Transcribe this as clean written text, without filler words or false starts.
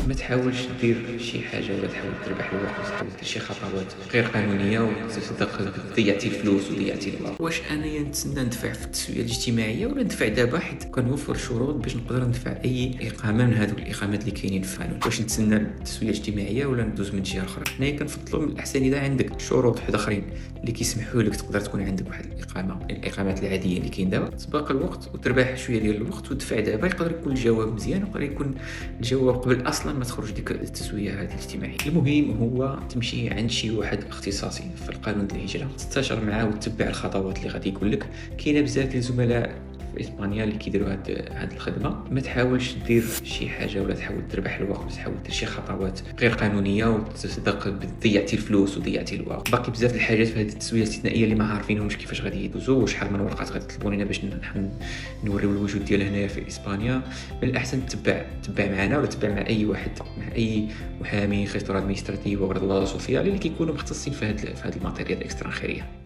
ما تحاولش دير شي حاجه ولا تحاول تربح الوقت ولا دير شي خطوات غير قانونيه وتصدق ضيعتي الفلوس وضيعتي الوقت. واش انايا نتسنى ندفع في التسويه الاجتماعيه ولا ندفع دابا حيت كنوفر شروط باش نقدر ندفع اي اقامه من هذوك الاقامات اللي كاينين في القانون؟ واش نتسنى التسويه الاجتماعيه ولا ندوز من جهه اخرى؟ حنايا كنفضلوا من الاحسن اذا عندك شروط حد اخرين اللي كيسمحوا لك تقدر تكون عندك واحد الاقامه، الاقامات العاديه اللي كاين دابا، تسبق الوقت وتربح شويه ديال الوقت وتدفع دابا، يقدر يكون الجواب مزيان ويقدر يكون الجواب قبل اصلا ما تخرج ديك التسويه هذه الاجتماعيه. المهم هو تمشي عند شي واحد اختصاصي في القانون ديال الهجره، تستشر معاه وتتبع الخطوات اللي غادي يقول لك. كاينه بزاف ديال الزملاء في اسبانيا اللي كيديروا هاد الخدمه. ما تحاولش دير شي حاجه ولا تحاول تربح الوقت ولا تحاول دير شي خطوات غير قانونيه وتصدق ضيعتي الفلوس وضيعتي الوقت. باقي بزاف الحاجات في هذه التسويه الاستثنائيه اللي ما عارفينهمش كيفاش غادي يدوزوا، وشحال من ورقات غتطلبوا لنا باش نوريو الوجود ديال هنايا في اسبانيا. من الاحسن تتبع معنا ولا تتبع مع اي واحد، مع اي محامي خطره ادمينستراتيف ولا لا سوسيال اللي كيكونوا مختصين في هذه الماتيريال الاكسترانخيريه.